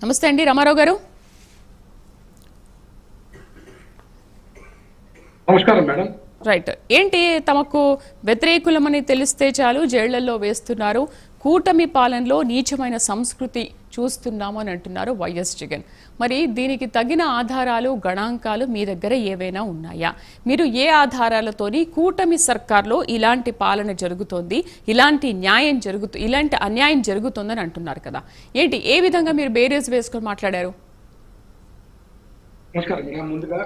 నమస్తే అండి రామారావు గారు. నమస్కారం మేడం. రైట్, ఏంటి తమకు వ్యతిరేకులమని తెలిస్తే చాలు జైళ్లలో వేస్తున్నారు, కూటమి పాలనలో నీచమైన సంస్కృతి చూస్తున్నాము అని అంటున్నారు వైఎస్ జగన్. మరి దీనికి తగిన ఆధారాలు గణాంకాలు మీ దగ్గర ఏవైనా ఉన్నాయా? మీరు ఏ ఆధారాలతోని కూటమి సర్కార్లో ఇలాంటి పాలన జరుగుతోంది, ఇలాంటి అన్యాయం జరుగుతోందని అంటున్నారు కదా, ఏంటి ఏ విధంగా మీరు బేరేజ్ వేసుకొని మాట్లాడారు? నమస్కారం మేడం. ముందుగా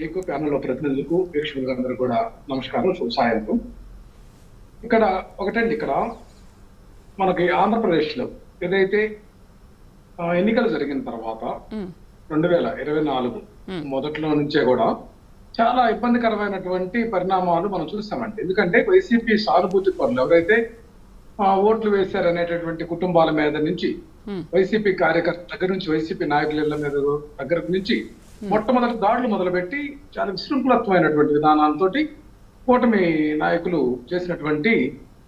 మీకు ప్యానెల్లో ప్రతినిధులకు వీక్షకులందరూ కూడా నమస్కారం, శుభ సాయంత్రం. ఇక్కడ ఒకటండి, ఇక్కడ మనకి ఆంధ్రప్రదేశ్లో ఏదైతే ఎన్నికలు జరిగిన తర్వాత 2024 మొదట్లో నుంచే కూడా చాలా ఇబ్బందికరమైనటువంటి పరిణామాలు మనం చూసామండి. ఎందుకంటే వైసీపీ సానుభూతి పరులు ఎవరైతే ఓట్లు వేశారనేటటువంటి కుటుంబాల మీద నుంచి, వైసీపీ కార్యకర్తల దగ్గర నుంచి, వైసీపీ నాయకుల మీద దగ్గర నుంచి మొట్టమొదటి దాడులు మొదలుపెట్టి చాలా విశృంఖలత్వమైనటువంటి విధానాలతో కూటమి నాయకులు చేసినటువంటి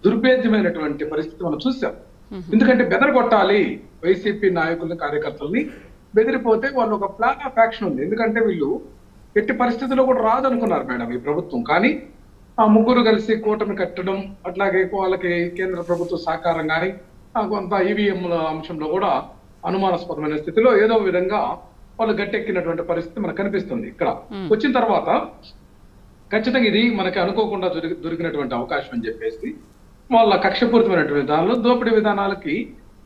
దుర్భేద్యమైనటువంటి పరిస్థితి మనం చూసాం. ఎందుకంటే బెదరగొట్టాలి వైసీపీ నాయకుల్ని, కార్యకర్తల్ని, బెదిరిపోతే వాళ్ళు ఒక ప్లాన్ ఆఫ్ యాక్షన్ ఉంది. ఎందుకంటే వీళ్ళు ఎట్టి పరిస్థితుల్లో కూడా రాదనుకున్నారు మేడం ఈ ప్రభుత్వం. కానీ ఆ ముగ్గురు కలిసి కూటమి కట్టడం, అట్లాగే వాళ్ళకి కేంద్ర ప్రభుత్వ సహకారం కానీ కొంత ఈవీఎంల అంశంలో కూడా అనుమానాస్పదమైన స్థితిలో ఏదో విధంగా వాళ్ళు గట్టెక్కినటువంటి పరిస్థితి మనకు కనిపిస్తుంది. ఇక్కడ వచ్చిన తర్వాత ఖచ్చితంగా ఇది మనకి అనుకోకుండా దొరికినటువంటి అవకాశం అని చెప్పేసి వాళ్ళ కక్షపూరితమైనటువంటి విధానాలు, దోపిడీ విధానాలకి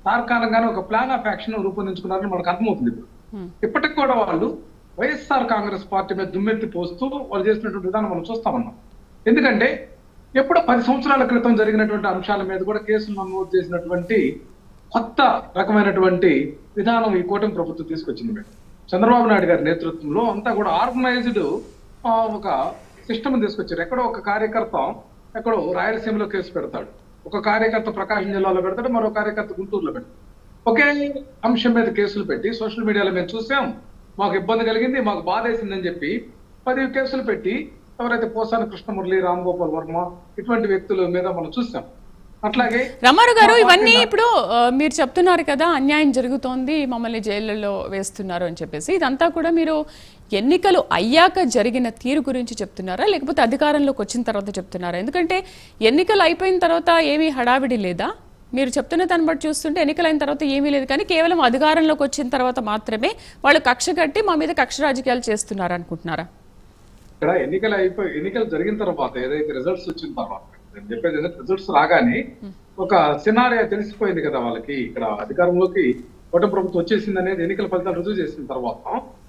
తార్కాణంగానే ఒక ప్లాన్ ఆఫ్ యాక్షన్ రూపొందించుకున్నారని మనకు అర్థమవుతుంది. ఇప్పటికి కూడా వాళ్ళు వైఎస్ఆర్ కాంగ్రెస్ పార్టీ మీద దుమ్మెత్తి పోస్తూ వాళ్ళు చేసినటువంటి విధానం మనం చూస్తామన్నాం. ఎందుకంటే ఎప్పుడో 10 సంవత్సరాల క్రితం జరిగినటువంటి అంశాల మీద కూడా కేసులు నమోదు చేసినటువంటి కొత్త రకమైనటువంటి విధానం ఈ కూటమి ప్రభుత్వం తీసుకొచ్చింది మేడం. చంద్రబాబు నాయుడు గారి నేతృత్వంలో అంతా కూడా ఆర్గనైజ్డ్ ఒక సిస్టమ్ తీసుకొచ్చారు. ఎక్కడో ఒక కార్యకర్త ఎక్కడో రాయలసీమలో కేసు పెడతాడు, ఒక కార్యకర్త ప్రకాశం జిల్లాలో పెడతాడు, మరో కార్యకర్త గుంటూరులో పెడతాడు. ఒకే అంశం మీద కేసులు పెట్టి సోషల్ మీడియాలో మేము చూసాం, మాకు ఇబ్బంది కలిగింది, మాకు బాధ వేసిందని చెప్పి 10 కేసులు పెట్టి ఎవరైతే పోసాని కృష్ణమురళి, రామ్ గోపాల్ వర్మ ఇటువంటి వ్యక్తుల మీద మనం చూసాం. అట్లాగే రామారావు గారు, ఇవన్నీ ఇప్పుడు మీరు చెప్తున్నారు కదా అన్యాయం జరుగుతోంది, మమ్మల్ని జైళ్లలో వేస్తున్నారు అని చెప్పేసి, ఇదంతా కూడా మీరు ఎన్నికలు అయ్యాక జరిగిన తీరు గురించి చెప్తున్నారా, లేకపోతే అధికారంలోకి వచ్చిన తర్వాత చెప్తున్నారా? ఎందుకంటే ఎన్నికలు అయిపోయిన తర్వాత ఏమీ హడావిడి లేదా? మీరు చెప్తున్న దాన్ని బట్టి చూస్తుంటే ఎన్నికలైన తర్వాత ఏమీ లేదు, కానీ కేవలం అధికారంలోకి వచ్చిన తర్వాత మాత్రమే వాళ్ళు కక్ష కట్టి మా మీద కక్ష రాజకీయాలు చేస్తున్నారు అనుకుంటున్నారా? ఇక్కడ ఎన్నికలు జరిగిన తర్వాత ఏదైతే రిజల్ట్స్ వచ్చిన తర్వాత చెప్పేది, రిజల్ట్స్ రాగానే ఒక సినారియో తెలిసిపోయింది కదా వాళ్ళకి. ఇక్కడ అధికారంలోకి కూటమి ప్రభుత్వం వచ్చేసింది అనేది ఎన్నికల ఫలితాలు రుజువు చేసిన తర్వాత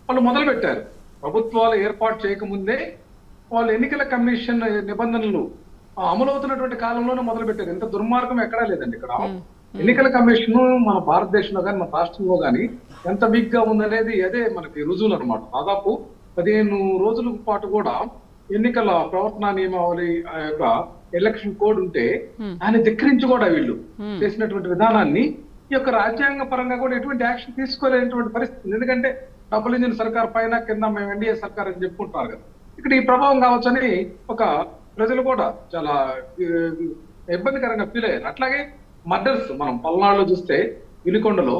వాళ్ళు మొదలు పెట్టారు. ప్రభుత్వాలు ఏర్పాటు చేయకముందే వాళ్ళు ఎన్నికల కమిషన్ నిబంధనలు అమలవుతున్నటువంటి కాలంలోనే మొదలు పెట్టారు. ఇంత దుర్మార్గం ఎక్కడా లేదండి. ఇక్కడ ఎన్నికల కమిషన్ మన భారతదేశంలో కానీ మన రాష్ట్రంలో కానీ ఎంత వీక్ గా ఉందనేది అదే మనకి రుజువులు అనమాట. దాదాపు 15 రోజుల పాటు కూడా ఎన్నికల ప్రవర్తన నియమావళి యొక్క ఎలక్షన్ కోడ్ ఉంటే దాన్ని ధిక్కరించి కూడా వీళ్ళు చేసినటువంటి విధానాన్ని ఈ యొక్క రాజ్యాంగ పరంగా కూడా ఎటువంటి యాక్షన్ తీసుకోలేనటువంటి పరిస్థితి. ఎందుకంటే డబుల్ ఇంజిన్ సర్కార్ పైన కింద మేము ఎన్డీఏ సర్కార్ అని చెప్పుకుంటున్నారు కదా, ఇక్కడ ఈ ప్రభావం కావచ్చని ఒక ప్రజలు కూడా చాలా ఇబ్బందికరంగా ఫీల్ అయ్యారు. అట్లాగే మర్డర్స్ మనం పల్నాడులో చూస్తే వినుకొండలో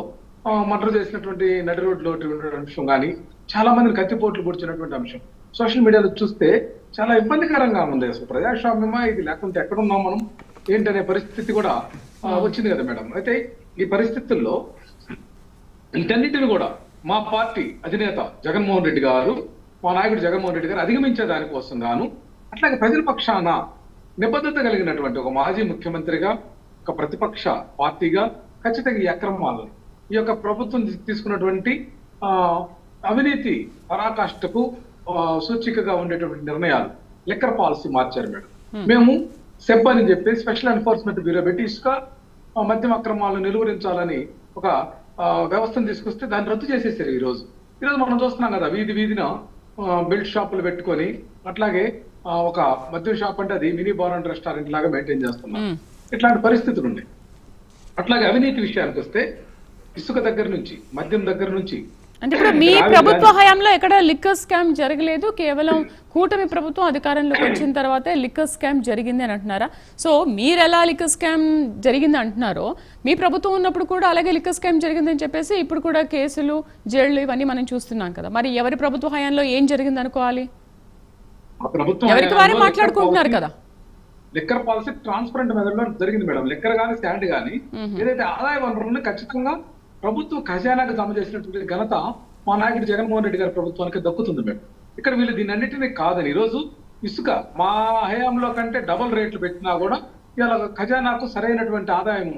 మర్డర్ చేసినటువంటి నడి రోడ్లో అంశం కానీ, చాలా మందిని కత్తిపోట్లు పొడిచినటువంటి అంశం సోషల్ మీడియాలో చూస్తే చాలా ఇబ్బందికరంగా ఉంది. అసలు ప్రజాస్వామ్యమా ఇది, లేకుంటే ఎక్కడున్నాం మనం ఏంటనే పరిస్థితి కూడా వచ్చింది కదా మేడం. అయితే ఈ పరిస్థితుల్లో వీటన్నిటిని కూడా మా పార్టీ అధినేత జగన్మోహన్ రెడ్డి గారు, మా నాయకుడు జగన్మోహన్ రెడ్డి గారు అధిగమించే దానికోసం గాను, అట్లాగే ప్రజల పక్షాన నిబద్ధత కలిగినటువంటి ఒక మాజీ ముఖ్యమంత్రిగా, ఒక ప్రతిపక్ష పార్టీగా ఖచ్చితంగా ఈ అక్రమాలని, ఈ యొక్క ప్రభుత్వం తీసుకున్నటువంటి అవినీతి పరాకాష్ఠకు సూచికగా ఉండేటువంటి నిర్ణయాలు, లిక్కర్ పాలసీ మార్చారు మేడం. మేము సెబ్ అని చెప్పి స్పెషల్ ఎన్ఫోర్స్మెంట్ బ్యూరో పెట్టి ఇసుక మద్యం అక్రమాలను నిలువరించాలని ఒక వ్యవస్థను తీసుకొస్తే దాన్ని రద్దు చేసేసారు. ఈరోజు మనం చూస్తున్నాం కదా, వీధిన బెల్ట్ షాపులు పెట్టుకొని, అట్లాగే ఒక మద్యం షాప్ అంటే అది మినీ బార్ అండ్ రెస్టారెంట్ లాగా మెయింటైన్ చేస్తున్నాం. ఇట్లాంటి పరిస్థితులు ఉన్నాయి. అట్లాగే అవినీతి విషయానికి వస్తే ఇసుక దగ్గర నుంచి, మద్యం దగ్గర నుంచి, అంటే ఇప్పుడు మీ ప్రభుత్వ హయాంలో ఎక్కడ లిక్కర్ స్కామ్ జరగలేదు, కేవలం కూటమి ప్రభుత్వం అధికారంలోకి వచ్చిన తర్వాతే లిక్కర్ స్కామ్ జరిగింది అని అంటున్నారా? సో మీరు ఎలా లిక్కర్ స్కామ్ జరిగింది అంటున్నారో, మీ ప్రభుత్వం ఉన్నప్పుడు కూడా అలాగే లిక్కర్ స్కామ్ జరిగిందని చెప్పేసి ఇప్పుడు కూడా కేసులు, జైళ్లు ఇవన్నీ మనం చూస్తున్నాం కదా. మరి ఎవరి ప్రభుత్వ హయాంలో ఏం జరిగింది అనుకోవాలి? ఎవరికి వారే మాట్లాడుకుంటున్నారు కదా. లిక్కర్ పాలసీ ట్రాన్స్పరెంట్ మెథడ్ లో జరిగింది మేడం. లిక్కర్ గానీ స్టాండ్ గానీ ఏదైతే ఆదాయ వనరులను ఖచ్చితంగా ప్రభుత్వ ఖజానాకు జమ చేసినటువంటి ఘనత మా నాయకుడు జగన్మోహన్ రెడ్డి గారి ప్రభుత్వానికి దక్కుతుంది మేడం. ఇక్కడ వీళ్ళు దీని అన్నింటినీ కాదని ఈరోజు ఇసుక మా హయాంలో కంటే డబుల్ రేట్లు పెట్టినా కూడా ఇలా ఖజానాకు సరైనటువంటి ఆదాయం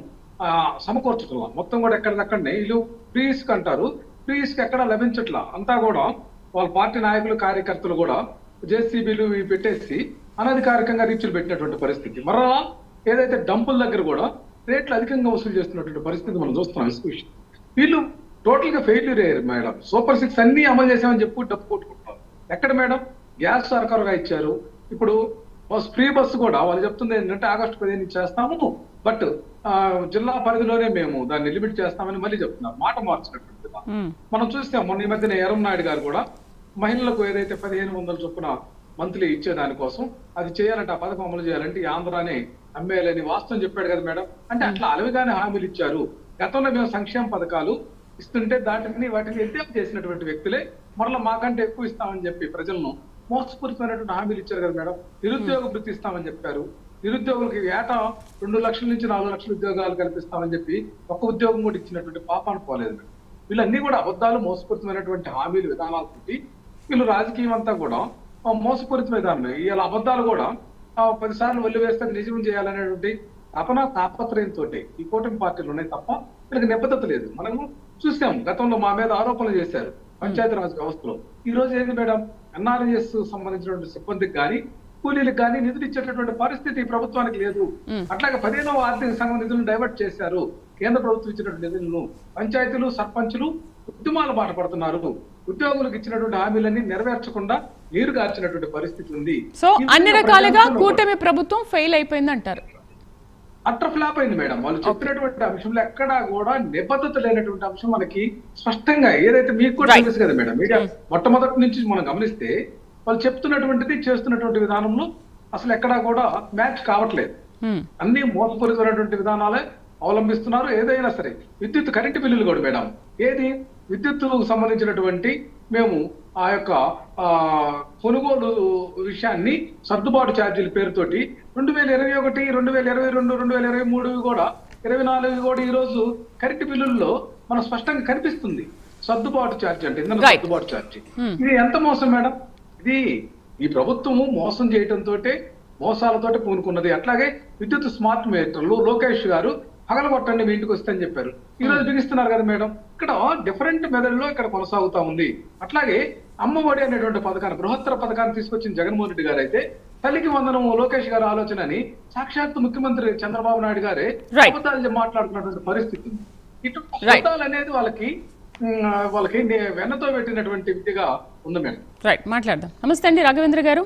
సమకూర్చట్లా. మొత్తం కూడా ఎక్కడిదక్కడనే వీళ్ళు ఫ్రీ ఇసుక అంటారు, ఫ్రీ ఇసుక ఎక్కడ లభించట్లా. అంతా కూడా వాళ్ళ పార్టీ నాయకులు, కార్యకర్తలు కూడా జేసీబీలు పెట్టేసి అనధికారికంగా రీచ్లు పెట్టినటువంటి పరిస్థితి. మరలా ఏదైతే డంపుల దగ్గర కూడా రేట్లు అధికంగా వసూలు చేస్తున్నటువంటి పరిస్థితి మనం చూస్తున్నాం. ఇసుక విషయం వీళ్ళు టోటల్ గా ఫెయిల్యూర్ అయ్యారు మేడం. సూపర్ 6 అన్ని అమలు చేశామని చెప్పి డబ్బు కొట్టుకుంటున్నారు. ఎక్కడ మేడం? గ్యాస్ సర్కారుగా ఇచ్చారు. ఇప్పుడు ఫ్రీ బస్సు కూడా వాళ్ళు చెప్తుంది ఏంటంటే ఆగస్టు 15 చేస్తాము, బట్ జిల్లా పరిధిలోనే మేము దాన్ని లిమిట్ చేస్తామని మళ్ళీ చెప్తున్నారు. మాట మార్చినటువంటి మనం చూస్తాం. మొన్న ఈ మధ్యన ఎర్రంనాయుడు గారు కూడా మహిళలకు ఏదైతే 1500 చొప్పున మంత్లీ ఇచ్చే దానికోసం అది చేయాలంటే, ఆ పథకం అమలు చేయాలంటే ఈ ఆంధ్రానే అమ్మేయాలని వాస్తవం చెప్పాడు కదా మేడం. అంటే అట్లా అలవిగానే హామీలు ఇచ్చారు. గతంలో మేము సంక్షేమ పథకాలు ఇస్తుంటే వాటిని ఎత్తే చేసినటువంటి వ్యక్తులే మరలా మాకంటే ఎక్కువ ఇస్తామని చెప్పి ప్రజలను మోసపూరితమైనటువంటి హామీలు ఇచ్చారు కదా మేడం. నిరుద్యోగ వృత్తి ఇస్తామని చెప్పారు. నిరుద్యోగులకి ఏటా 2 లక్షల నుంచి 4 లక్షల ఉద్యోగాలు కల్పిస్తామని చెప్పి ఒక్క ఉద్యోగం కూడా ఇచ్చినటువంటి పాపాను పోలేదు మేడం. వీళ్ళన్నీ కూడా అబద్ధాలు, మోసపూరితమైనటువంటి హామీలు, విధానాలు పెట్టి వీళ్ళు రాజకీయం అంతా కూడా మోసపూరిత విధానమే. ఇలా అబద్ధాలు కూడా 10 సార్లు వల్లి వేస్తే నిజం చేయాలనేటువంటి తాపత్రయంతో ఈ కూటమి పార్టీలు ఉన్నాయి తప్ప వీళ్ళకి నిబద్ధత లేదు. మనము చూసాం, గతంలో మా మీద ఆరోపణలు చేశారు పంచాయతీరాజ్ వ్యవస్థలో. ఈ రోజు ఏంటి మేడం? ఎన్ఆర్ఎస్ సంబంధించినటువంటి సిబ్బందికి కానీ, కూలీలకు కానీ నిధులు ఇచ్చేటటువంటి పరిస్థితి ప్రభుత్వానికి లేదు. అట్లాగే 15వ ఆర్థిక సంఘం నిధులను డైవర్ట్ చేశారు. కేంద్ర ప్రభుత్వం ఇచ్చినటువంటి నిధులను పంచాయతీలు, సర్పంచులు ఉద్యమాలు బాట పడుతున్నారు. ఉద్యోగులకు ఇచ్చినటువంటి హామీలన్నీ నెరవేర్చకుండా నీరు గార్చినటువంటి పరిస్థితి ఉంది. సో అన్ని రకాలుగా కూటమి ప్రభుత్వం ఫెయిల్ అయిపోయింది అంటారు. అట్టర్ ఫ్లాప్ అయింది మేడం. వాళ్ళు చెప్పినటువంటి అంశంలో ఎక్కడా కూడా నిబద్ధత లేనటువంటి అంశం మనకి స్పష్టంగా, ఏదైతే మీకు కూడా తెలుసు కదా మేడం, మీడియా మొట్టమొదటి నుంచి మనం గమనిస్తే వాళ్ళు చెప్తున్నటువంటిది, చేస్తున్నటువంటి విధానంలో అసలు ఎక్కడా కూడా మ్యాచ్ కావట్లేదు. అన్ని మోసపూరితమైనటువంటి విధానాలే అవలంబిస్తున్నారు. ఏదైనా సరే విద్యుత్ కరెంటు బిల్లులు కూడా మేడం, ఏది విద్యుత్ సంబంధించినటువంటి మేము ఆ యొక్క కొనుగోలు విషయాన్ని సర్దుబాటు ఛార్జీల పేరుతోటి 2021, 2022, 2023 కూడా 24 కూడా ఈ రోజు కరెంటు బిల్లుల్లో మనం స్పష్టంగా కనిపిస్తుంది. సర్దుబాటు ఛార్జీ అంటే ఇంధన సర్దుబాటు ఛార్జీ. ఇది ఎంత మోసం మేడం? ఇది ఈ ప్రభుత్వము మోసం చేయడంతో, మోసాలతోటి పూనుకున్నది. అట్లాగే విద్యుత్ స్మార్ట్ మీటర్లు లోకేష్ గారు పగలగొట్టండి మీ ఇంటికి వస్తే అని చెప్పారు. ఈ రోజు బిగిస్తున్నారు కదా మేడం. ఇక్కడ డిఫరెంట్ మెథడ్ లో ఇక్కడ కొనసాగుతా ఉంది. అట్లాగే అమ్మఒడి అనేటువంటి పథకాన్ని, బృహత్తర పథకాన్ని తీసుకొచ్చిన జగన్మోహన్ రెడ్డి గారు అయితే తల్లికి వందనం లోకేష్ గారి ఆలోచనని సాక్షాత్ ముఖ్యమంత్రి చంద్రబాబు నాయుడు గారే అబద్ధాలు మాట్లాడుతున్నటువంటి పరిస్థితి. ఇటు అబద్ధాలు అనేది వాళ్ళకి వెన్నతో పెట్టినటువంటి విద్యగా ఉంది మేడం. రైట్, మాట్లాడదాం. నమస్తే అండి రాఘవేంద్ర గారు.